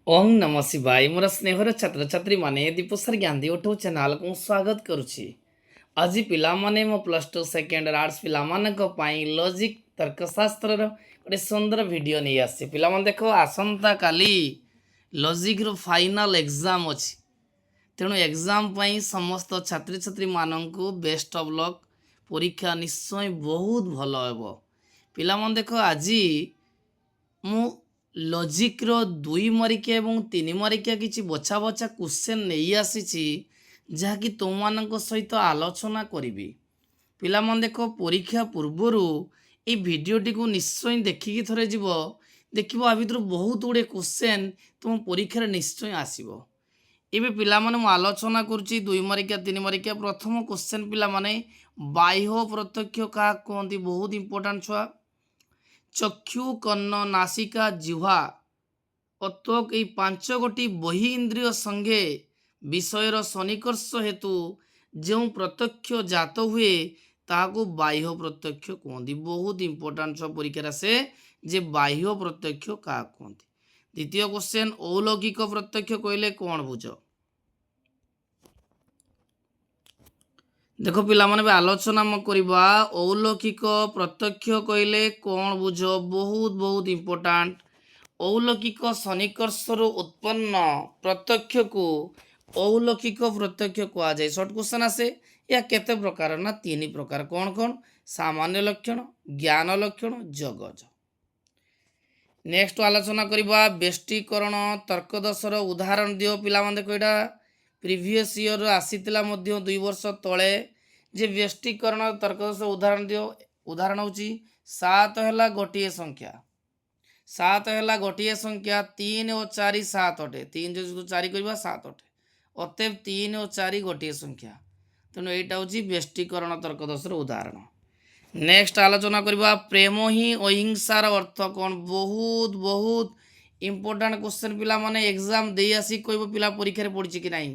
ओं नमः शिवाय मोर स्नेहर छात्र छात्री माने दीपसर ज्ञान यूट्यूब चैनल को स्वागत करुछि। आज पिलामाने मो प्लस टू सेकेंड आर्ट्स पिलामानक पई लॉजिक तर्कशास्त्र गोटे सुंदर वीडियो नहीं आसी। पिलामान देखो आसंता काली लॉजिक रो फाइनल एग्जाम अछि। तेणु एग्जाम पई समस्त छात्री छात्री माननकु बेस्ट ऑफ लक। परीक्षा निश्चय बहुत भलो हेबो। पिलामान देखो आजी ମୁଁ ଲଜିକ୍ର 2 ମାରିକିଆ ଏବଂ 3 ମାରିକିଆ କିଛି ବଛା ବଛା କ୍ୱେଶ୍ଚନ୍ ନେଇ ଆସିଛି, ଯାହାକି ତୁମମାନଙ୍କ ସହିତ ଆଲୋଚନା କରିବି। ପିଲାମାନେ ଦେଖ, ପରୀକ୍ଷା ପୂର୍ବରୁ এই ଭିଡ଼ିଓଟିକୁ ନିଶ୍ଚୟ ଦେଖିକି ଥରେ ଯିବ। ଦେଖିବ ଆ ଭିତରୁ ବହୁତ ଗୁଡ଼ିଏ କ୍ୱେଶ୍ଚନ୍ ତୁମ ପରୀକ୍ଷାରେ ନିଶ୍ଚୟ ଆସିବ। ଏବେ ପିଲାମାନେ ମୁଁ ଆଲୋଚନା କରୁଛି 2 ମାରିକିଆ 3 ମାରିକିଆ। ପ୍ରଥମ କ୍ୱେଶ୍ଚନ୍ ପିଲାମାନେ, ବାହ୍ୟ ପ୍ରତ୍ୟକ୍ଷ କାହାକୁ କୁହନ୍ତି? ବହୁତ ଇମ୍ପୋର୍ଟାଣ୍ଟ ଛୁଆ। ଚକ୍ଷୁ, କର୍ଣ୍ଣ, ନାସିକା, ଜିହ୍ବା, ଅତ୍ୱକ୍ এই 5 ଗୋଟି ବହି ଇନ୍ଦ୍ରିୟ ସଙ୍ଗେ ବିଷୟର ସନ୍ନିକର୍ଷ ହେତୁ ଯେଉଁ ପ୍ରତ୍ୟକ୍ଷ ଜାତ ହୁଏ ତାହାକୁ ବାହ୍ୟ ପ୍ରତ୍ୟକ୍ଷ କୁହନ୍ତି। ବହୁତ ଇମ୍ପୋର୍ଟାଣ୍ଟ ସବ ପରୀକ୍ଷାରେ ଆସେ ଯେ ବାହ୍ୟ ପ୍ରତ୍ୟକ୍ଷ କାହାକୁ କୁହନ୍ତି। ଦ୍ୱିତୀୟ କ୍ୱେଶ୍ଚନ୍, ଅଲୌକିକ ପ୍ରତ୍ୟକ୍ଷ କହିଲେ କ'ଣ ବୁଝ? ଦେଖ ପିଲାମାନେ ଏବେ ଆଲୋଚନା କରିବା। ଅଲୌକିକ ପ୍ରତ୍ୟକ୍ଷ କହିଲେ କ'ଣ ବୁଝ? ବହୁତ ବହୁତ ଇମ୍ପୋର୍ଟାଣ୍ଟ। ଅଲୌକିକ ସନ୍ନିକର୍ଷରୁ ଉତ୍ପନ୍ନ ପ୍ରତ୍ୟକ୍ଷକୁ ଅଲୌକିକ ପ୍ରତ୍ୟକ୍ଷ କୁହାଯାଏ। ସର୍ଟ କ୍ୱେଶ୍ଚନ୍ ଆସେ। ଏହା କେତେ ପ୍ରକାର? ନା 3 ପ୍ରକାର। କ'ଣ କ'ଣ? ସାମାନ୍ୟ ଲକ୍ଷଣ, ଜ୍ଞାନ ଲକ୍ଷଣ, ଜଗଜ। ନେକ୍ସଟ ଆଲୋଚନା କରିବା ବ୍ୟଷ୍ଟିକରଣ ତର୍କଦୋଷର ଉଦାହରଣ ଦିଅ। ପିଲାମାନେ ଦେଖ, ଏଇଟା ପ୍ରିଭିୟସ୍ ଇୟର ଆସିଥିଲା ମଧ୍ୟ 2 ବର୍ଷ ତଳେ, ଯେ ବ୍ୟଷ୍ଟିକରଣ ତର୍କଦୋଷ ଉଦାହରଣ ଦିଅ। ଉଦାହରଣ ହେଉଛି 7 ହେଲା ଗୋଟିଏ ସଂଖ୍ୟା। 7 ହେଲା ଗୋଟିଏ ସଂଖ୍ୟା। 3 ଓ 4 7 ଅଟେ। 3 ଯଦି 4 କରିବା 7 ଅଟେ। ଅତଏବ 3 ଓ 4 ଗୋଟିଏ ସଂଖ୍ୟା। ତେଣୁ ଏଇଟା ହେଉଛି ବ୍ୟଷ୍ଟିକରଣ ତର୍କଦୋଷର ଉଦାହରଣ। ନେକ୍ସଟ ଆଲୋଚନା କରିବା ପ୍ରେମ ହିଁ ଅହିଂସାର ଅର୍ଥ କ'ଣ? ବହୁତ ବହୁତ ଇମ୍ପୋର୍ଟାଣ୍ଟ କ୍ୱେଶ୍ଚନ୍ ପିଲାମାନେ। ଏକ୍ଜାମ ଦେଇ ଆସି କହିବ ପିଲା ପରୀକ୍ଷାରେ ପଡ଼ିଛି କି ନାହିଁ।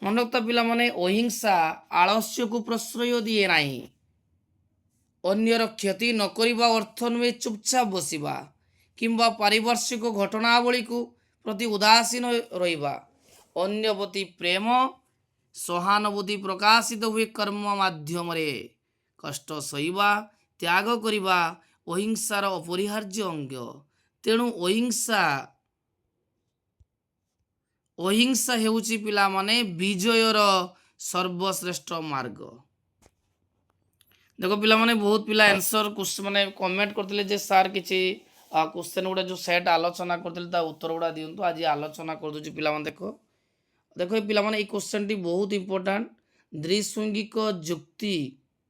ମନେ ରଖ ପିଲାମାନେ, ଅହିଂସା ଆଳସ୍ୟକୁ ପ୍ରଶ୍ରୟ ଦିଏ ନାହିଁ। ଅନ୍ୟର କ୍ଷତି ନ କରିବା ଅର୍ଥ ନୁହେଁ ଚୁପଚାପ ବସିବା କିମ୍ବା ପାରିପାର୍ଶ୍ୱିକ ଘଟଣାବଳୀକୁ ପ୍ରତି ଉଦାସୀନ ରହିବା। ଅନ୍ୟ ପ୍ରତି ପ୍ରେମ ସହାନୁଭୂତି ପ୍ରକାଶିତ ହୁଏ କର୍ମ ମାଧ୍ୟମରେ। କଷ୍ଟ ସହିବା, ତ୍ୟାଗ କରିବା ଅହିଂସାର ଅପରିହାର୍ଯ୍ୟ ଅଙ୍ଗ। ତେଣୁ ଅହିଂସା ହେଉଛି ପିଲାମାନେ ବିଜୟର ସର୍ବଶ୍ରେଷ୍ଠ ମାର୍ଗ। ଦେଖ ପିଲାମାନେ, ବହୁତ ପିଲା ଆନ୍ସର ମାନେ କମେଣ୍ଟ କରିଥିଲେ ଯେ ସାର୍ କିଛି କ୍ୱେଶ୍ଚନ୍ ଗୁଡ଼ା ଯେଉଁ ସେଟ୍ ଆଲୋଚନା କରିଥିଲେ ତା ଉତ୍ତର ଗୁଡ଼ା ଦିଅନ୍ତୁ। ଆଜି ଆଲୋଚନା କରିଦେଉଛି ପିଲାମାନେ। ଦେଖ ଏ ପିଲାମାନେ, ଏଇ କ୍ୱେଶ୍ଚନ୍ଟି ବହୁତ ଇମ୍ପୋର୍ଟାଣ୍ଟ। ଦ୍ୱିଶୃଙ୍ଗିକ ଯୁକ୍ତିର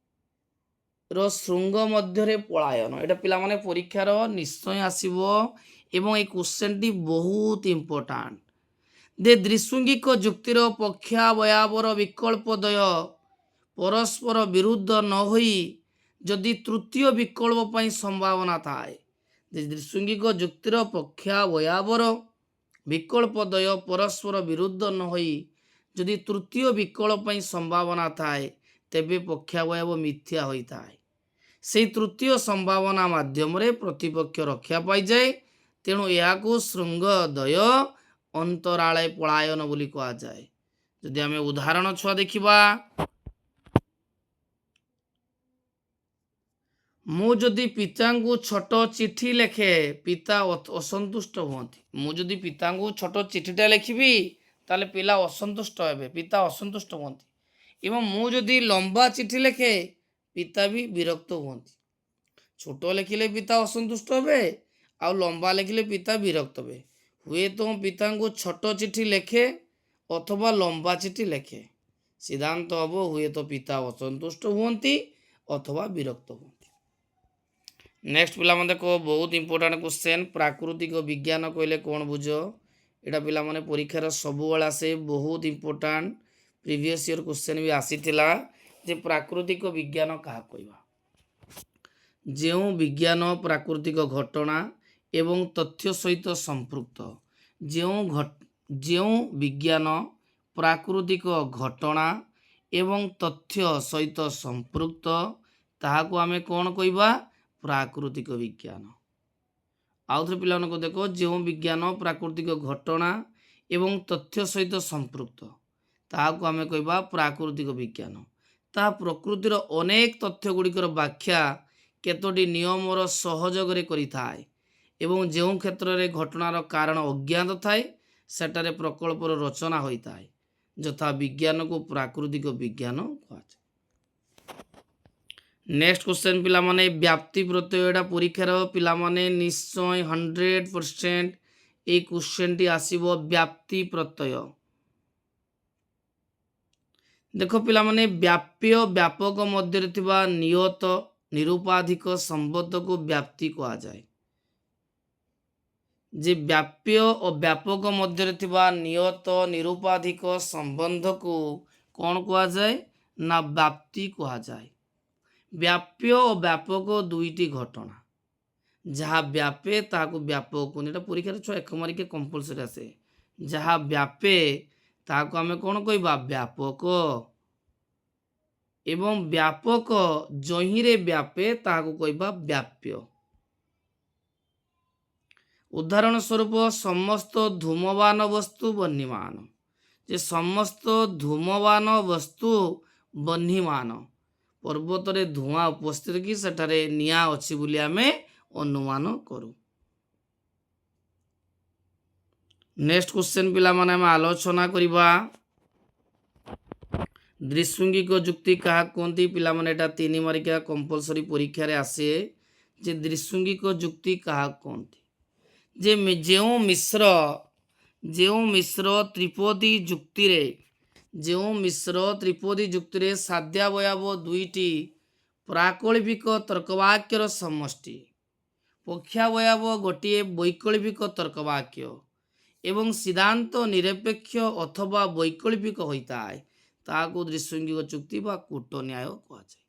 ଶୃଙ୍ଗ ମଧ୍ୟରେ ପଳାୟନ। ଏଇଟା ପିଲାମାନେ ପରୀକ୍ଷାର ନିଶ୍ଚୟ ଆସିବ ଏବଂ এই କ୍ୱେଶ୍ଚନ୍ଟି ବହୁତ ଇମ୍ପୋର୍ଟାଣ୍ଟ। ଦ୍ୱିଶୃଙ୍ଗିକ ଯୁକ୍ତିର ପକ୍ଷାବୟବର ବିକଳ୍ପ ଦ୍ୱୟ ପରସ୍ପର ବିରୁଦ୍ଧ ନ ହୋଇ ଯଦି ତୃତୀୟ ବିକଳ୍ପ ପାଇଁ ସମ୍ଭାବନା ଥାଏ। ଦ୍ୱିଶୃଙ୍ଗିକ ଯୁକ୍ତିର ପକ୍ଷାବୟବର ବିକଳ୍ପ ଦ୍ୱୟ ପରସ୍ପର ବିରୁଦ୍ଧ ନ ହୋଇ ଯଦି ତୃତୀୟ ବିକଳ୍ପ ପାଇଁ ସମ୍ଭାବନା ଥାଏ, ତେବେ ପକ୍ଷାବୟବ ମିଥ୍ୟା ହୋଇଥାଏ। ସେହି ତୃତୀୟ ସମ୍ଭାବନା ମାଧ୍ୟମରେ ପ୍ରତିପକ୍ଷ ରକ୍ଷା ପାଇଯାଏ। ତେଣୁ ଏହାକୁ ଶୃଙ୍ଗଦ୍ୱୟ ଅନ୍ତରାଳେ ପଳାୟନ ବୋଲି କୁହାଯାଏ। ଯଦି ଆମେ ଉଦାହରଣ ଛୁଆ ଦେଖିବା, ମୁଁ ଯଦି ପିତାଙ୍କୁ ଛୋଟ ଚିଠି ଲେଖେ ପିତା ଅସନ୍ତୁଷ୍ଟ ହୁଅନ୍ତି। ମୁଁ ଯଦି ପିତାଙ୍କୁ ଛୋଟ ଚିଠିଟା ଲେଖିବି ତାହେଲେ ପିଲା ଅସନ୍ତୁଷ୍ଟ ହେବେ, ପିତା ଅସନ୍ତୁଷ୍ଟ ହୁଅନ୍ତି। ଏବଂ ମୁଁ ଯଦି ଲମ୍ବା ଚିଠି ଲେଖେ ପିତା ବି ବିରକ୍ତ ହୁଅନ୍ତି। ଛୋଟ ଲେଖିଲେ ପିତା ଅସନ୍ତୁଷ୍ଟ ହେବେ, ଆଉ ଲମ୍ବା ଲେଖିଲେ ପିତା ବିରକ୍ତ ହେବେ। ହୁଏତ ମୁଁ ପିତାଙ୍କୁ ଛୋଟ ଚିଠି ଲେଖେ ଅଥବା ଲମ୍ବା ଚିଠି ଲେଖେ, ସିଦ୍ଧାନ୍ତ ହେବ ହୁଏତ ପିତା ଅସନ୍ତୁଷ୍ଟ ହୁଅନ୍ତି ଅଥବା ବିରକ୍ତ ହୁଅନ୍ତି। ନେକ୍ସଟ ପିଲାମାନେ ଦେଖ, ବହୁତ ଇମ୍ପୋର୍ଟାଣ୍ଟ କ୍ୱେଶ୍ଚନ୍। ପ୍ରାକୃତିକ ବିଜ୍ଞାନ କହିଲେ କ'ଣ ବୁଝ? ଏଇଟା ପିଲାମାନେ ପରୀକ୍ଷାର ସବୁବେଳେ ଆସେ, ବହୁତ ଇମ୍ପୋର୍ଟାଣ୍ଟ। ପ୍ରିଭିୟସ୍ ଇୟର କ୍ୱେଶ୍ଚନ୍ ବି ଆସିଥିଲା ଯେ ପ୍ରାକୃତିକ ବିଜ୍ଞାନ କାହାକୁ କହିବା? ଯେଉଁ ବିଜ୍ଞାନ ପ୍ରାକୃତିକ ଘଟଣା ଏବଂ ତଥ୍ୟ ସହିତ ସମ୍ପୃକ୍ତ। ଯେଉଁ ବିଜ୍ଞାନ ପ୍ରାକୃତିକ ଘଟଣା ଏବଂ ତଥ୍ୟ ସହିତ ସମ୍ପୃକ୍ତ ତାହାକୁ ଆମେ କ'ଣ କହିବା? ପ୍ରାକୃତିକ ବିଜ୍ଞାନ। आउ थे पिलाମାନଙ୍କୁ देखो जो विज्ञान प्राकृतिक घटना एवं तथ्य सहित संपृक्त ताकू आम कहवा प्राकृतिक विज्ञान। ता प्रकृतिर अनेक तथ्य गुड़िकर व्याख्या केतोटी नियमर सहयोग करिथाए एवं जो क्षेत्र में घटनार कारण अज्ञात थाए सेटारे प्रकल्पर रचना होता है यथा विज्ञान को प्राकृतिक विज्ञान कहुए। नेक्स्ट क्वेश्चन पिला माने व्याप्ति प्रत्यय परीक्षार पिला माने निश्चय 100% ये क्वेश्चन टी आसीबो व्याप्ति प्रत्यय। देखो पिला माने व्याप्य व्यापक मध्य थिबा नियत निरुपाधिक संबंध को व्याप्ति कहा जाए। जे व्याप्य और व्यापक मध्य थिबा नियत निरुपाधिक संबंध को कौन कहा जाए ना व्याप्ति कहा जाए। व्याप्य और व्यापक दुईटी घटना जहाँ व्यापे ताकू व्यापक को परीक्षा छुआ एक मारिके कंपलसरी आसे जहाँ व्यापे ताकू आमे कौन कहबा व्यापक एवं व्यापक जहिरे व्यापे ताकू कहबा व्याप्य। उदाहरण स्वरूप समस्त धूमवान वस्तु बन्हीमान जे समस्त धूमवान वस्तु बन्हीमान पर्वत रे धुआं उपस्थित कि सेठारे निया अछि बोली आमे अनुमान करू। नेक्स्ट क्वेश्चन पिला माने हम आलोचना करिबा दृश्यंगिक जुक्ति कहा कहती पिला माने एटा 3 मार्किया कंपलसरी परीक्षा रे आसे जे दृश्यंगिक जुक्ति कहा कहती जे जो मिश्र त्रिपदी जुक्ति रे जो मिश्र त्रिपदी जुक्ति रे साध्यावयव दुईटी प्राकल्पिक तर्कवाक्यर समष्टि पक्षावयव गोटे वैकल्पिक तर्कवाक्य एवं सिद्धांत निरपेक्ष अथवा वैकल्पिक होता है ताकू दृश्यंगिक जुक्ति बा कूट न्याय कहा जाए।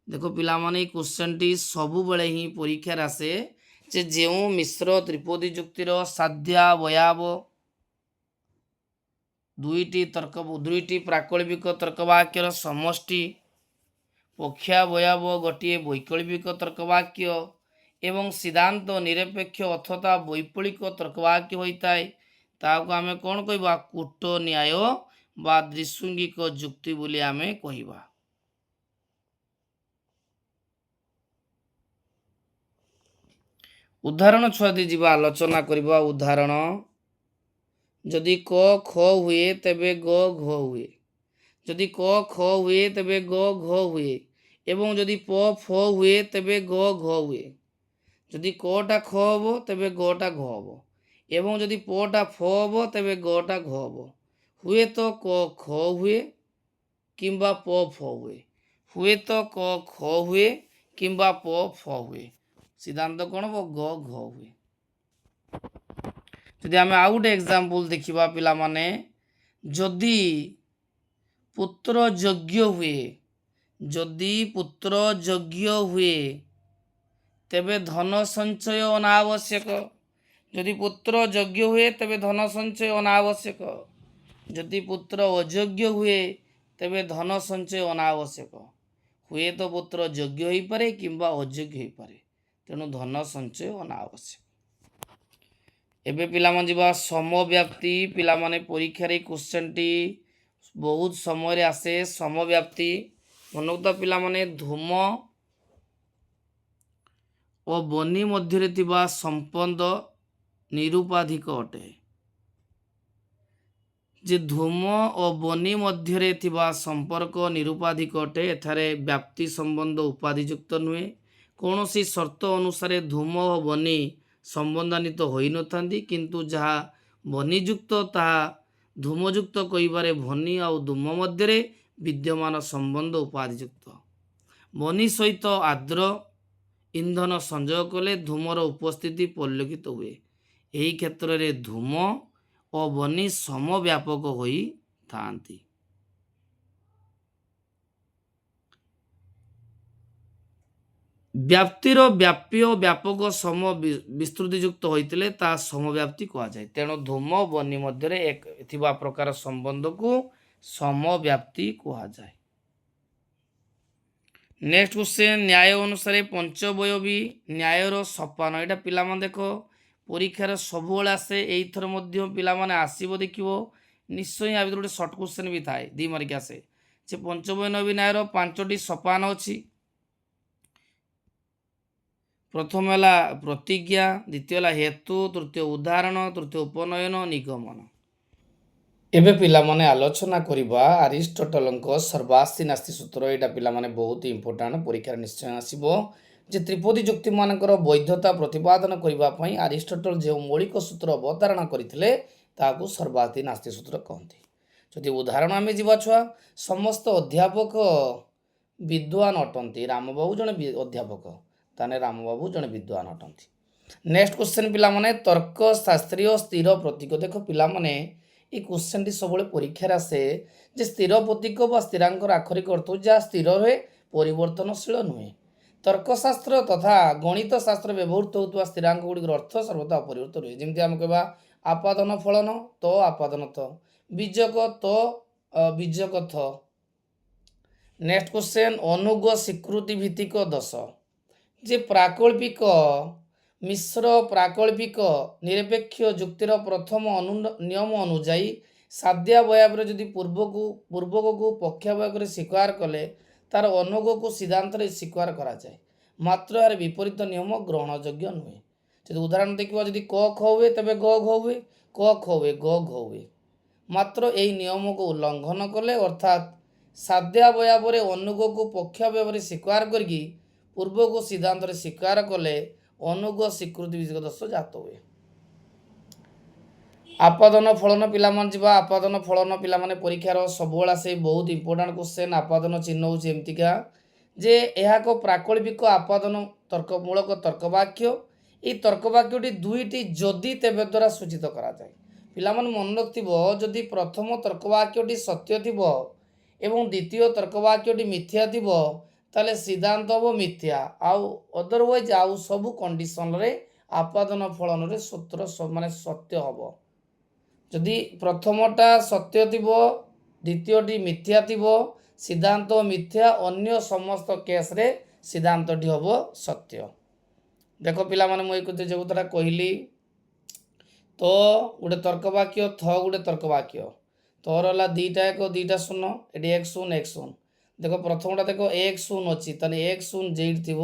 देखो पिला माने क्वेश्चन टी सबु बेले ही परीक्षा आसे जे जो मिश्र त्रिपदी जुक्तिर साध्यावयव दुईटी प्राकल्पिक तर्कवाक्यर समष्टि पक्षावयव गोटे वैकल्पिक तर्कवाक्य एवं सिद्धांत निरपेक्ष अथवा वैकल्पिक तर्कवाक्य होता है ताकू आमे कौन कहबा कूट न्याय बा दृश्यंगिक जुक्ति बोली आमे कहबा। उदाहरण छुआ दी जीवा आलोचना करबा। उदाहरण जदि क ख हुए तेबे ग घ हुए जदि क ख हुए तेबे ग घ हुए एवं जदि प फ हुए तेबे ग घ हुए जदि क टा ख हबो तेबे ग टा घ हबो एवं जदि प टा फ हबो तेबे ग टा घ हबो हुए तो क ख हुए किंबा प फ हुए तो क ख हुए किंबा प फ हुए सिद्धांत कौन हो ग घ हुए। जदि आमे आउ गोटे एग्जांपल देखिबा पिला माने जदि पुत्र यज्ञ हुए जदि पुत्र यज्ञ हुए तेबे धन संचय अनावश्यक जदि पुत्र यज्ञ हुए तेबे धन संचय अनावश्यक जदि पुत्र अयोग्य हुए तेबे धन संचय अनावश्यक हुए तो पुत्र यज्ञ हो पारे किंबा अयोग्य हो पारे तेणु धन संचय अनावश्यक। एबे पिला मन जीवा समव्याप्ति पिला माने परीक्षा रे क्वेश्चन टी बहुत समय रे आसे समव्याप्ति मनोता पिला माने धूम और बनी मध्य रे थिबा संबंध निरुपाधिक अटे जे धूम और बनी मध्य रे थिबा संपर्क निरुपाधिक अटे एथारे व्याप्ति संबंध उपाधियुक्त नुहे कौन सी शर्त अनुसार धूम और बनी संबंधान्वित होई नथांती किंतु जहाँ बनीयुक्त ताहा धूमयुक्त कहिबारे बनी और धूम मध्य विद्यमान संबंध उपाधियुक्त बनी सहित आर्द्र इंधन संयोग कले धूमर उपस्थिति परिलक्षित हुए यही क्षेत्र में धूम और बनी समव्यापक होई थांती। व्याप्तिर व्याप्य व्यापक सम विस्तृतियुक्त होइतिले ता समव्याप्ति कहा जाए तेणु धूम बनी मध्य एक थिबा प्रकार संबंध को समव्याप्ति कहा जाए। नेक्स्ट क्वेश्चन न्याय अनुसार पंचबयवी न्यायर सोपान यहाँ पिला देख परीक्षार सब आसे यथर पे आसब देख निश्चय या गोटे सर्ट क्वेश्चन भी थाए 2 मार्क आसे से पंचबयवी न्यायर 5टी सोपान अच्छी प्रथम है प्रतिज्ञा द्वितीय है हेतु तृतीय उदाहरण तृतीय उपनयन निगमन एबे पिला माने आलोचना करिबा अरिस्टोटल सर्वास्ति नास्ति सूत्र यहाँ पिला माने बहुत इंपोर्टाट परीक्षा निश्चय आसब जे त्रिपदी जुक्ति मानकर वैधता प्रतिपादन करने अरिस्टोटल जो मौलिक सूत्र अवधारणा करते सर्वास्ति नास्ति सूत्र कहते जदि उदाहरण आम जा छुआ समस्त अध्यापक विद्वान अटंती रामबाबू जड़े अध्यापक ताने रामबाबू जड़े विद्वान अटंती नेक्स्ट क्वेश्चन पिला माने तर्क शास्त्रीय स्थिर प्रतीक देख पिला माने ये क्वेश्चन टी सब परीक्षा आसे जे स्थिर प्रतीक व स्थिरांकर आखरिक अर्थ जहाँ स्थिर हुए परिवर्तनशील नुहे तर्कशास्त्र तथा गणित शास्त्र व्यवहृत होता स्थिरांक गुड़िक अर्थ सर्वदा अपरिवर्तन हुए जमी आम कह आपादन फलन तो आपादन तो बीजक तो बीजक थ नेक्स्ट क्वेश्चन अनुग स्वीकृति भित्तिक दश जे प्राकल्पिक मिश्र प्राकल्पिक निरपेक्ष जुक्तिर प्रथम नियम अनुजाई साध्यावयव जदि पूर्वक को पक्षावय स्वीकार कले तार अनुग को सिद्धांत स्वीकार करा जाए मात्र यार विपरीत नियम ग्रहणयोग्य नुहे जब उदाहरण देखा जदि क ख हुए तेज ग घ हुए क ख हुए ग घ हुए मात्र यही नियम को उल्लंघन कले अर्थात साध्यावयव अनुग को पक्षावय स्वीकार करके पूर्व को सिद्धांत स्वीकार कले अनुग स्वीकृति दश जात हुए आपादन फलन पिला जा आपादन फलन पिला परीक्षार सब से बहुत इंपोर्टाट क्वेश्चन आपादन चिन्ह होमतिका जे यह प्राकल्पिक आपादन तर्कमूलक तर्कवाक्य ये तर्कवाक्यटी दुईटी जदि तेबे द्वारा सूचित करा जाए पिला मन रखिबो जदि प्रथम तर्कवाक्यटी सत्य थिबो एवं द्वितीय तर्कवाक्यटी मिथ्या थिबो ताले सिद्धांत हम मिथ्या आउ अदरवाइज आउ सबू कंडीशन रे आपादन फलन रे सूत्र माने सत्य हम जदि प्रथमटा सत्य थिबो द्वितीयटी मिथ्या थिबो सिद्धांत मिथ्या अन्य समस्त केस रे सिद्धांतटी हम सत्य देख पिला माने मु एक जो कथा कहली तो गोटे तर्कवाक्य थ गोटे तर्कवाक्य तोर है दीटा एक दीटा शून्य ये एक शून्य एक शून्य देख प्रथमटा देख एक शून्य अच्छी ताने एक शून्य जेड थी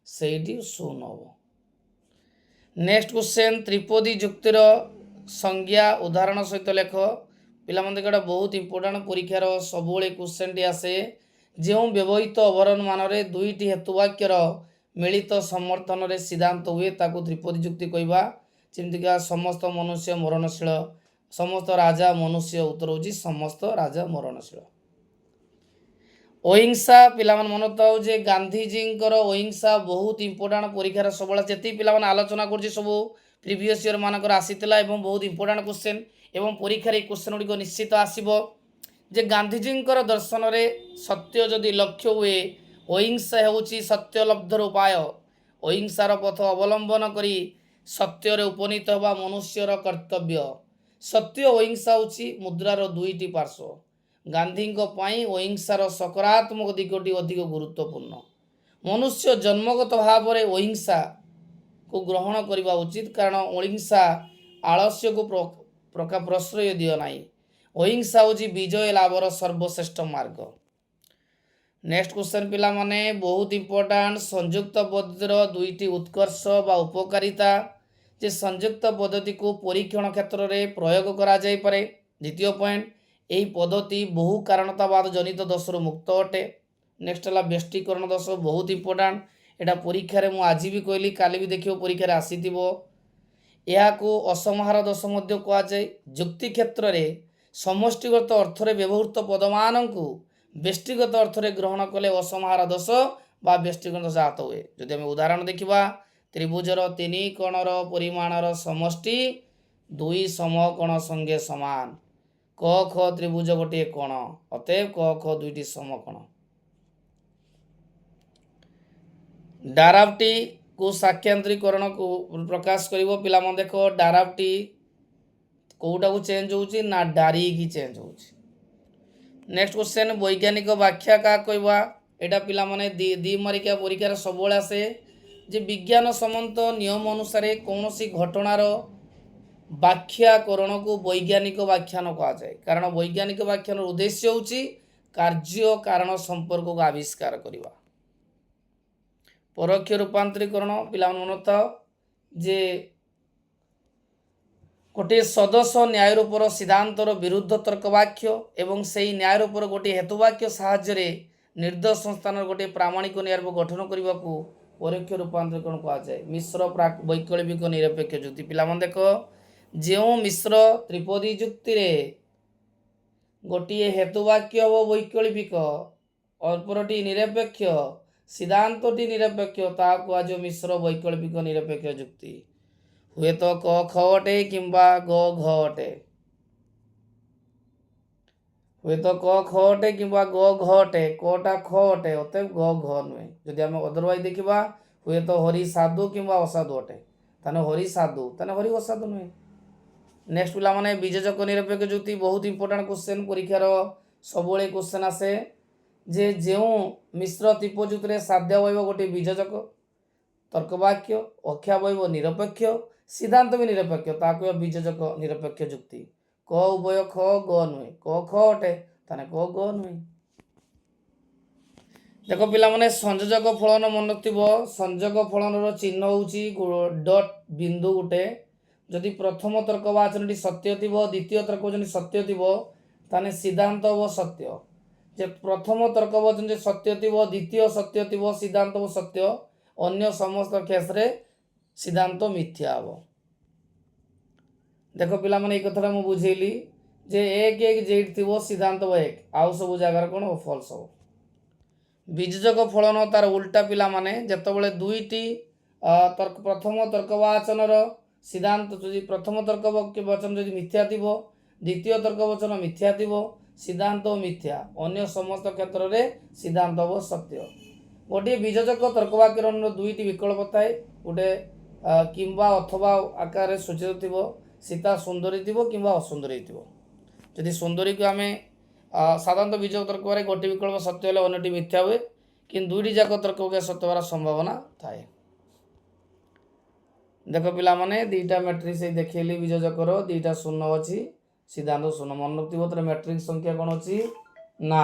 से शून्य हम नेक्स्ट क्वेश्चन त्रिपदी जुक्तिर संज्ञा उदाहरण सहित लेख पिला देख बहुत इंपोर्टाट परीक्षार सब क्वेश्चन टी आसे जो व्यवहित अवरोहन मान दुईटी हेतुवाक्यर मिलित समर्थन रे सिद्धांत हुए ताकू त्रिपदी जुक्ति कहवा जमीका समस्त मनुष्य मरणशील समस्त राजा मनुष्य उत्तर हो समस्त राजा मरणशील अहिंसा पिला मन था जे गांधीजी अहिंसा बहुत इंपोर्टाट परीक्षार सब जी पिला आलोचना कर सब प्रिवियस ईयर मानकर आसीला बहुत इंपोर्टाट क्वेश्चन एवं परीक्षार क्वेश्चन गुड़िक निश्चित आसब जे गांधीजी दर्शन रे सत्य जदि लक्ष्य हुए अहिंसा होची सत्यलब्धर उपाय अहिंसार पथ अवलंबन करी सत्य उपनीत होगा मनुष्यर कर्तव्य सत्य अहिंसा होची मुद्रार दुईटी पार्श्व गांधी अहिंसार सकारात्मक दिगटी अधिक गुरुत्वपूर्ण मनुष्य जन्मगत भाव में अहिंसा को ग्रहण करने उचित कारण अहिंसा आलस्य को प्रश्रय दियो ना अहिंसा हूँ विजय लाभर सर्वश्रेष्ठ मार्ग नेक्स्ट क्वेश्चन पिला माने बहुत इंपोर्टाट संयुक्त पद्धतिर दुईटी उत्कर्ष बा उपकारिता जे संयुक्त पद्धति को परीक्षण क्षेत्र में प्रयोग करा जाय पारे द्वितीय पॉइंट यही पद्धति बहु कारणतावाद जनित दोषर मुक्त अटे नेक्स्ट है व्यष्टिकरण दोष बहुत इंपोर्टाट यहाँ परीक्षा रे आज भी कहली काली भी देखियो परीक्षा आसीथिबो यह को असमाहार दोष कहुए जुक्ति क्षेत्र में समष्टिगत अर्थ रे व्यवहृत पदमान को व्यष्टिगत अर्थ रे ग्रहण कले असमाहार दोष बा व्यष्टिकरण दोष आत हुए जदि आम उदाहरण देखा त्रिभुजर 3 कोणर परिमाणर समष्टि 2 समकोण संगे समान क ख त्रिभुज गोटे कोण अतएव क ख दुईटी समकोण डारावटी को साक्षांतरीकरण को प्रकाश कर पिला देख डारावटी कौटा को चेंज होची ना डारी की चेंज होची नेक्स्ट क्वेश्चन वैज्ञानिक व्याख्या क्या कहवा এটা ପିଲାମାନେ ଦି ମାରିକିଆ ପରୀକ୍ଷାରେ ସବୁବେଳେ ଆସେ ଯେ ବିଜ୍ଞାନ ସମ୍ମତ ନିୟମ ଅନୁସାରେ କୌଣସି ଘଟଣାର ବ୍ୟାଖ୍ୟାକରଣକୁ ବୈଜ୍ଞାନିକ ବ୍ୟାଖ୍ୟାନ କୁହାଯାଏ। କାରଣ ବୈଜ୍ଞାନିକ ବ୍ୟାଖ୍ୟାନର ଉଦ୍ଦେଶ୍ୟ ହେଉଛି କାର୍ଯ୍ୟ କାରଣ ସମ୍ପର୍କକୁ ଆବିଷ୍କାର କରିବା। ପରୋକ୍ଷ ରୂପାନ୍ତରୀକରଣ ପିଲାମାନେ ମନେ ରଖିଥାଅ ଯେ ଗୋଟିଏ ସଦସ୍ୟ ନ୍ୟାୟରୂପର ସିଦ୍ଧାନ୍ତର ବିରୁଦ୍ଧ ତର୍କବାକ୍ୟ ଏବଂ ସେହି ନ୍ୟାୟରୂପର ଗୋଟିଏ ହେତୁବାକ୍ୟ ସାହାଯ୍ୟରେ ନିର୍ଦ୍ଦୋଷ ସଂସ୍ଥାନର ଗୋଟିଏ ପ୍ରାମାଣିକ ନ୍ୟାୟରୂପ ଗଠନ କରିବାକୁ ପରୋକ୍ଷ ରୂପାନ୍ତରୀକରଣ କୁହାଯାଏ। ମିଶ୍ର ବୈକଳ୍ପିକ ନିରପେକ୍ଷ ଯୁକ୍ତି ପିଲାମାନେ ଦେଖ, ଯେଉଁ ମିଶ୍ର ତ୍ରିପଦୀ ଯୁକ୍ତିରେ ଗୋଟିଏ ହେତୁବାକ୍ୟ ହେବ ବୈକଳ୍ପିକ, ଅପରଟି ନିରପେକ୍ଷ, ସିଦ୍ଧାନ୍ତଟି ନିରପେକ୍ଷ, ତାହା କୁହାଯିବ ମିଶ୍ର ବୈକଳ୍ପିକ ନିରପେକ୍ଷ ଯୁକ୍ତି। ହୁଏତ କ ଖ ଅଟେ କିମ୍ବା ଗ ଘ ଅଟେ, ହୁଏତ କ ଖ ଅଟେ କିମ୍ବା ଗ ଘ ଅଟେ, କଟା ଖ ଅଟେ, ଅତএବ ଗ ଘ ନୁହେଁ। ଯଦି ଆମେ ଅଦରୱାଇଜ ଦେଖିବା, ହୁଏତ ହରି ସାଧୁ କିମ୍ବା ଅସାଧୁ ଅଟେ, ତାହେଲେ ହରି ସାଧୁ, ତାହେଲେ ହରି ଅସାଧୁ ନୁହେଁ। ନେକ୍ସଟ ପିଲାମାନେ ବିଯୋଜକ ନିରପେକ୍ଷ ଯୁକ୍ତି ବହୁତ ଇମ୍ପୋର୍ଟାଣ୍ଟ କ୍ୱେଶ୍ଚନ, ପରୀକ୍ଷାର ସବୁବେଳେ କ୍ୱେଶ୍ଚନ ଆସେ ଯେ ଯେଉଁ ମିଶ୍ର ତ୍ରିପଯୁକ୍ତିରେ ସାଧ୍ୟ ବହିବ ଗୋଟିଏ ବିଯୋଜକ ତର୍କବାକ୍ୟ, ଅକ୍ଷା ବହିବ ନିରପେକ୍ଷ, ସିଦ୍ଧାନ୍ତ ବି ନିରପେକ୍ଷ, ତାହାକୁ ବିଯୋଜକ ନିରପେକ୍ଷ ଯୁକ୍ତି। କ ଉଭୟ ଖ ଗ ନୁହେଁ, କ ଖ ଅଟେ, ତାହେଲେ କ ଗ ନୁହେଁ। ଦେଖ ପିଲାମାନେ ସଂଯୋଜକ ଫଳନ ମନେ ରଖିଥିବ, ସଂଯୋଗ ଫଳନର ଚିହ୍ନ ହେଉଛି ଡଟ୍ ବିନ୍ଦୁ ଗୋଟେ। ଯଦି ପ୍ରଥମ ତର୍କବାଚନଟି ସତ୍ୟ ଥିବ, ଦ୍ୱିତୀୟ ତର୍କବାଚନଟି ସତ୍ୟ ଥିବ, ତାହେଲେ ସିଦ୍ଧାନ୍ତ ହେବ ସତ୍ୟ। ଯେ ପ୍ରଥମ ତର୍କବାଚନଟି ସତ୍ୟ ଥିବ, ଦ୍ୱିତୀୟ ସତ୍ୟ ଥିବ, ସିଦ୍ଧାନ୍ତ ହେବ ସତ୍ୟ। ଅନ୍ୟ ସମସ୍ତ କେସରେ ସିଦ୍ଧାନ୍ତ ମିଥ୍ୟା ହେବ। ଦେଖ ପିଲାମାନେ ଏଇ କଥାଟା ମୁଁ ବୁଝେଇଲି ଯେ 1 1 ଯେଇଠି ଥିବ ସିଦ୍ଧାନ୍ତ ହେବ 1, ଆଉ ସବୁ ଜାଗାରେ କ'ଣ ଫଲସ ହେବ। ବିଯୋଜକ ଫଳନ ତାର ଉଲ୍ଟା ପିଲାମାନେ, ଯେତେବେଳେ ଦୁଇଟି ପ୍ରଥମ ତର୍କବାଚନର ସିଦ୍ଧାନ୍ତ, ଯଦି ପ୍ରଥମ ତର୍କବାଚନ ଯଦି ମିଥ୍ୟା ଥିବ, ଦ୍ୱିତୀୟ ତର୍କବାଚନ ମିଥ୍ୟା ଥିବ, ସିଦ୍ଧାନ୍ତ ମିଥ୍ୟା, ଅନ୍ୟ ସମସ୍ତ କ୍ଷେତ୍ରରେ ସିଦ୍ଧାନ୍ତ ହେବ ସତ୍ୟ। ଗୋଟିଏ ବିଯୋଜକ ତର୍କବାକ୍ୟର ଦୁଇଟି ବିକଳ୍ପ ଥାଏ, ଗୋଟେ କିମ୍ବା ଅଥବା ଆକାରରେ ସୂଚିତ ଥିବ, ସୀତା ସୁନ୍ଦରୀ ଥିବ କିମ୍ବା ଅସୁନ୍ଦରୀ ଥିବ। ଯଦି ସୁନ୍ଦରୀକୁ ଆମେ ସାଧାରଣତଃ ବିଯୋଗ ତର୍କରେ ଗୋଟିଏ ବିକଳ୍ପ ସତ୍ୟ ହେଲେ ଅନ୍ୟଟି ମିଥ୍ୟା ହୁଏ, କିନ୍ତୁ ଦୁଇଟି ଯାକ ତର୍କବାକ୍ୟ ସତ୍ୟ ହେବାର ସମ୍ଭାବନା ଥାଏ। ଦେଖ ପିଲାମାନେ ଦୁଇଟା ମ୍ୟାଟ୍ରିକ୍ସ ଦେଖେଇଲି, ବିଯୋଜକର ଦୁଇଟା ଶୂନ ଅଛି, ସିଦ୍ଧାନ୍ତ ଶୂନ। ମନେ ରଖିଥିବ ତାର ମ୍ୟାଟ୍ରିକ୍ସ ସଂଖ୍ୟା କ'ଣ ଅଛି ନା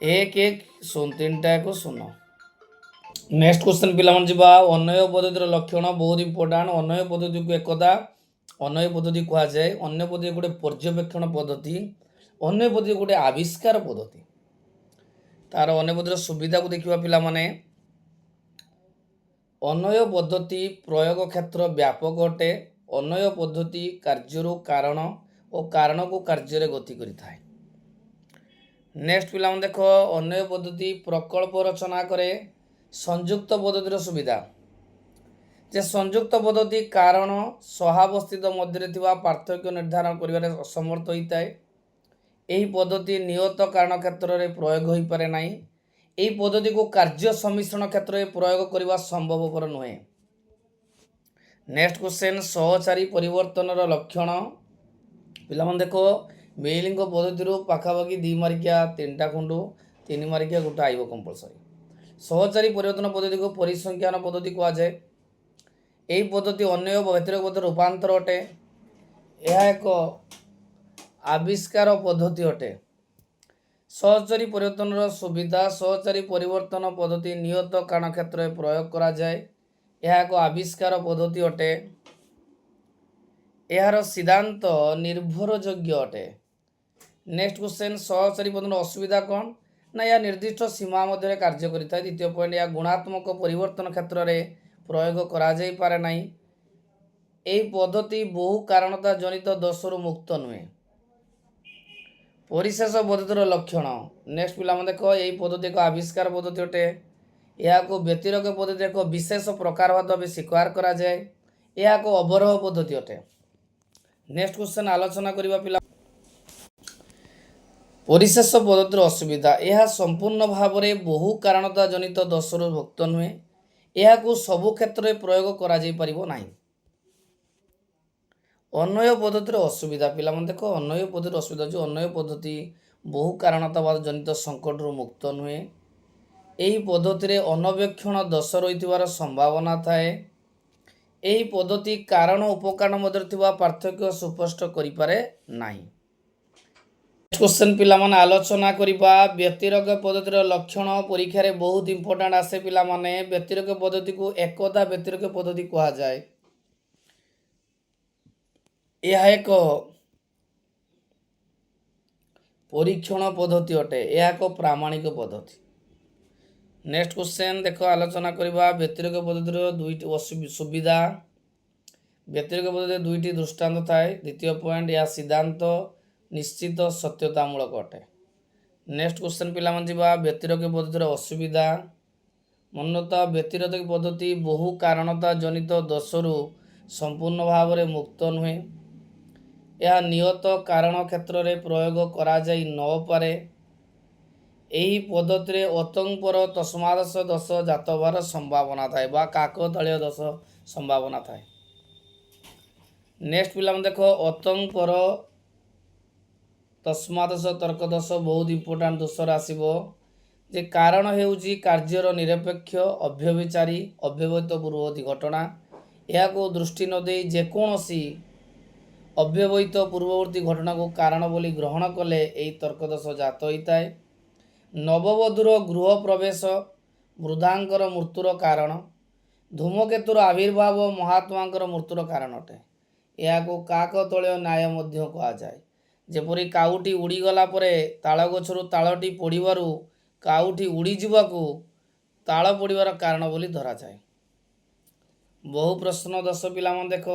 1 1 0, 3ଟା 1 0। ନେକ୍ସଟ କ୍ୱେଶ୍ଚନ ପିଲାମାନେ ଯିବା, ଅନ୍ୱୟ ପଦ୍ଧତିର ଲକ୍ଷଣ ବହୁତ ଇମ୍ପୋର୍ଟାଣ୍ଟ। ଅନ୍ୱୟ ପଦ୍ଧତିକୁ ଏକଦା ଅନ୍ୱୟ ପଦ୍ଧତି କୁହାଯାଏ। ଅନ୍ୟ ପଦ୍ଧତି ଗୋଟେ ପର୍ଯ୍ୟବେକ୍ଷଣ ପଦ୍ଧତି, ଅନ୍ୟ ପଦ୍ଧତି ଗୋଟେ ଆବିଷ୍କାର ପଦ୍ଧତି। ତାର ଅନ୍ୟ ପଦ୍ଧତିର ସୁବିଧାକୁ ଦେଖିବା ପିଲାମାନେ, ଅନ୍ୱୟ ପଦ୍ଧତି ପ୍ରୟୋଗ କ୍ଷେତ୍ର ବ୍ୟାପକ ଅଟେ। ଅନ୍ୱୟ ପଦ୍ଧତି କାର୍ଯ୍ୟରୁ କାରଣ ଓ କାରଣକୁ କାର୍ଯ୍ୟରେ ଗତି କରିଥାଏ। ନେକ୍ସଟ ପିଲାମାନେ ଦେଖ, ଅନ୍ୱୟ ପଦ୍ଧତି ପ୍ରକଳ୍ପ ରଚନା କରେ। ସଂଯୁକ୍ତ ପଦ୍ଧତିର ସୁବିଧା, ଯେ ସଂଯୁକ୍ତ ପଦ୍ଧତି କାରଣ ସହାବସ୍ଥିତ ମଧ୍ୟରେ ଥିବା ପାର୍ଥକ୍ୟ ନିର୍ଦ୍ଧାରଣ କରିବାରେ ଅସମର୍ଥ ହୋଇଥାଏ। ଏହି ପଦ୍ଧତି ନିୟତ କାରଣ କ୍ଷେତ୍ରରେ ପ୍ରୟୋଗ ହୋଇପାରେ ନାହିଁ। ଏହି ପଦ୍ଧତିକୁ କାର୍ଯ୍ୟ ସମ୍ମିଶ୍ରଣ କ୍ଷେତ୍ରରେ ପ୍ରୟୋଗ କରିବା ସମ୍ଭବପର ନୁହେଁ। ନେକ୍ସଟ କ୍ୱେଶ୍ଚନ, ସହଚାରୀ ପରିବର୍ତ୍ତନର ଲକ୍ଷଣ। ପିଲାମାନେ ଦେଖ, ମେଇଲିଙ୍କ ପଦ୍ଧତିରୁ ପାଖାପାଖି 2 ମାର୍କିଆ 3ଟା ଖଣ୍ଡୁ, 3 ମାର୍କିଆ ଗୋଟେ ଆଇବ କମ୍ପଲସରି। ସହଚାରୀ ପରିବର୍ତ୍ତନ ପଦ୍ଧତିକୁ ପରିସଂଖ୍ୟାନ ପଦ୍ଧତି କୁହାଯାଏ। ଏହି ପଦ୍ଧତି ଅନ୍ୟ ବ୍ୟତିରେକ ପଦ୍ଧତିର ରୂପାନ୍ତର ଅଟେ। ଏହା ଏକ ଆବିଷ୍କାର ପଦ୍ଧତି ଅଟେ। ସହଚାରୀ ପରିବର୍ତ୍ତନର ସୁବିଧା, ସହଚାରୀ ପରିବର୍ତ୍ତନ ପଦ୍ଧତି ନିୟତ କାରଣ କ୍ଷେତ୍ରରେ ପ୍ରୟୋଗ କରାଯାଏ। ଏହା ଏକ ଆବିଷ୍କାର ପଦ୍ଧତି ଅଟେ। ଏହାର ସିଦ୍ଧାନ୍ତ ନିର୍ଭରଯୋଗ୍ୟ ଅଟେ। ନେକ୍ସଟ କ୍ୱେଶ୍ଚନ, ସହଚାରୀ ପଦ୍ଧତିର ଅସୁବିଧା କ'ଣ ନା ଏହା ନିର୍ଦ୍ଦିଷ୍ଟ ସୀମା ମଧ୍ୟରେ କାର୍ଯ୍ୟ କରିଥାଏ। ଦ୍ୱିତୀୟ ପଏଣ୍ଟ, ଏହା ଗୁଣାତ୍ମକ ପରିବର୍ତ୍ତନ କ୍ଷେତ୍ରରେ ପ୍ରୟୋଗ କରାଯାଇପାରେ ନାହିଁ। ଏହି ପଦ୍ଧତି ବହୁ କାରଣତା ଜନିତ ଦୋଷରୁ ମୁକ୍ତ ନୁହେଁ। ପରିଶେଷ ପଦ୍ଧତିର ଲକ୍ଷଣ। ନେକ୍ସଟ ପିଲାମାନେ ଦେଖ, ଏହି ପଦ୍ଧତି ଏକ ଆବିଷ୍କାର ପଦ୍ଧତି ଅଟେ। ଏହାକୁ ବ୍ୟତିରେକ ପଦ୍ଧତି ଏକ ବିଶେଷ ପ୍ରକାର ଭାବେ ସ୍ୱୀକାର କରାଯାଏ। ଏହା ଏକ ଅବରୋହ ପଦ୍ଧତି ଅଟେ। ନେକ୍ସଟ କ୍ୱେଶ୍ଚନ ଆଲୋଚନା କରିବା ପିଲା, ପରିଶେଷ ପଦ୍ଧତିର ଅସୁବିଧା। ଏହା ସମ୍ପୂର୍ଣ୍ଣ ଭାବରେ ବହୁ କାରଣତା ଜନିତ ଦୋଷରୁ ମୁକ୍ତ ନୁହେଁ। ଏହାକୁ ସବୁ କ୍ଷେତ୍ରରେ ପ୍ରୟୋଗ କରାଯାଇପାରିବ ନାହିଁ। ଅନ୍ୱୟ ପଦ୍ଧତିର ଅସୁବିଧା। ପିଲାମାନେ ଦେଖ, ଅନ୍ୱୟ ପଦ୍ଧତିର ଅସୁବିଧା ହେଉଛି ଅନ୍ୱୟ ପଦ୍ଧତି ବହୁ କାରଣତାବାଦ ଜନିତ ସଙ୍କଟରୁ ମୁକ୍ତ ନୁହେଁ। ଏହି ପଦ୍ଧତିରେ ଅନବେକ୍ଷଣ ଦୋଷ ରହିଥିବାର ସମ୍ଭାବନା ଥାଏ। ଏହି ପଦ୍ଧତି କାରଣ ଉପକାରଣ ମଧ୍ୟରେ ଥିବା ପାର୍ଥକ୍ୟ ସୁସ୍ପଷ୍ଟ କରିପାରେ ନାହିଁ। क्वेश्चन पिलाମାନେ ଆଲୋଚନା କରିବା। ବ୍ୟତିରେକ ପଦ୍ଧତିର ଲକ୍ଷଣ ପରୀକ୍ଷାରେ ବହୁତ ଇମ୍ପୋର୍ଟାଣ୍ଟ ଆସେ ପିଲାମାନେ। ବ୍ୟତିରେକ ପଦ୍ଧତିକୁ ଏକଦା ବ୍ୟତିରେକ ପଦ୍ଧତି କୁହାଯାଏ। ଏହା ଏକ ପରୀକ୍ଷଣ ପଦ୍ଧତି ଅଟେ। ଏହା ଏକ ପ୍ରାମାଣିକ ପଦ୍ଧତି। ନେକ୍ସଟ क्वेश्चन ଦେଖ ଆଲୋଚନା କରିବା। ବ୍ୟତିରେକ ପଦ୍ଧତିର ଦୁଇଟି ସୁବିଧା। ବ୍ୟତିରେକ ପଦ୍ଧତିରେ ଦୁଇଟି ଦୃଷ୍ଟାନ୍ତ ଥାଏ। ଦ୍ୱିତୀୟ ପଏଣ୍ଟ, ଏହା ସିଦ୍ଧାନ୍ତ ନିଶ୍ଚିତ ସତ୍ୟତାମୂଳକ ଅଟେ। ନେକ୍ସଟ क्वेश्चन ପିଲାମାନେ ଯିବା। ବ୍ୟତିରେକ ପଦ୍ଧତିର ଅସୁବିଧା। ମନୋନତ ବ୍ୟତିରେକ ପଦ୍ଧତି ବହୁ କାରଣତା ଜନିତ ଦୋଷରୁ ସମ୍ପୂର୍ଣ୍ଣ ଭାବରେ ମୁକ୍ତ ନୁହେଁ। ଏହା ନିୟତ କାରଣ କ୍ଷେତ୍ରରେ ପ୍ରୟୋଗ କରାଯାଇ ନପାରେ। ଏହି ପଦ୍ଧତିରେ ଅତଃପର ତସ୍ମାଦଶ ଦୋଷ ଜାତ ହେବାର ସମ୍ଭାବନା ଥାଏ ବା କାକତାଳୀୟ ଦୋଷ ସମ୍ଭାବନା ଥାଏ। ନେକ୍ସଟ ପିଲାମାନେ ଦେଖ, ଅତଃପର ତସ୍ମାଦଶ ତର୍କ ଦୋଷ ବହୁତ ଇମ୍ପୋର୍ଟାଣ୍ଟ ଦୋଷରେ ଆସିବ। ଯେ କାରଣ ହେଉଛି କାର୍ଯ୍ୟର ନିରପେକ୍ଷ ଅବ୍ୟଭିଚାରୀ ଅବ୍ୟବହିତ ପୂର୍ବବର୍ତ୍ତୀ ଘଟଣା। ଏହାକୁ ଦୃଷ୍ଟି ନ ଦେଇ ଯେକୌଣସି ଅବ୍ୟବହିତ ପୂର୍ବବର୍ତ୍ତୀ ଘଟଣାକୁ କାରଣ ବୋଲି ଗ୍ରହଣ କଲେ ଏହି ତର୍କ ଦୋଷ ଜାତ ହୋଇଥାଏ। ନବବଧୂର ଗୃହ ପ୍ରବେଶ ବୃଦ୍ଧାଙ୍କର ମୃତ୍ୟୁର କାରଣ। ଧୂମକେତୁର ଆବିର୍ଭାବ ମହାତ୍ମାଙ୍କର ମୃତ୍ୟୁର କାରଣ ଅଟେ। ଏହାକୁ କାକତାଳୀୟ ନ୍ୟାୟ ମଧ୍ୟ କୁହାଯାଏ। ଯେପରି କାଉଟି ଉଡ଼ିଗଲା ପରେ ତାଳ ଗଛରୁ ତାଳଟି ପଡ଼ିବାରୁ କାଉଟି ଉଡ଼ିଯିବାକୁ ତାଳ ପଡ଼ିବାର କାରଣ ବୋଲି ଧରାଯାଏ। ବହୁ ପ୍ରଶ୍ନ ଦୋଷ ପିଲାମାନେ ଦେଖ,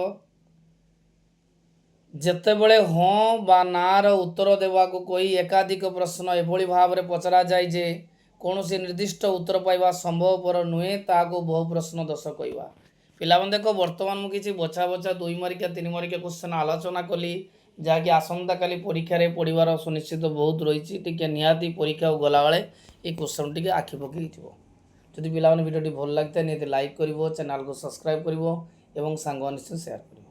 ଯେତେବେଳେ ହଁ ବା ନାର ଉତ୍ତର ଦେବାକୁ କହି ଏକାଧିକ ପ୍ରଶ୍ନ ଏଭଳି ଭାବରେ ପଚରାଯାଏ ଯେ କୌଣସି ନିର୍ଦ୍ଦିଷ୍ଟ ଉତ୍ତର ପାଇବା ସମ୍ଭବପର ନୁହେଁ, ତାହାକୁ ବହୁ ପ୍ରଶ୍ନ ଦୋଷ କହିବା। ପିଲାମାନେ ଦେଖ, ବର୍ତ୍ତମାନ ମୁଁ କିଛି ବଛା 2 ମାର୍କିଆ 3 ମାର୍କିଆ କ୍ୱେଶ୍ଚନ ଆଲୋଚନା କଲି, ଯାହାକି ଆସନ୍ତାକାଲି ପରୀକ୍ଷାରେ ପଡ଼ିବାର ସୁନିଶ୍ଚିତ ବହୁତ ରହିଛି। ଟିକେ ନିହାତି ପରୀକ୍ଷାକୁ ଗଲାବେଳେ এই କ୍ୱେଶ୍ଚନ ଟିକେ ଆଖି ପକେଇଥିବ। ଯଦି ପିଲାମାନେ ଭିଡ଼ିଓଟି ଭଲ ଲାଗିଥାଏ ନିହାତି ଲାଇକ୍ କରିବ, ଚ୍ୟାନେଲକୁ ସବସ୍କ୍ରାଇବ୍ କରିବ ଏବଂ ସାଙ୍ଗମାନେ ସେୟାର କରିବ।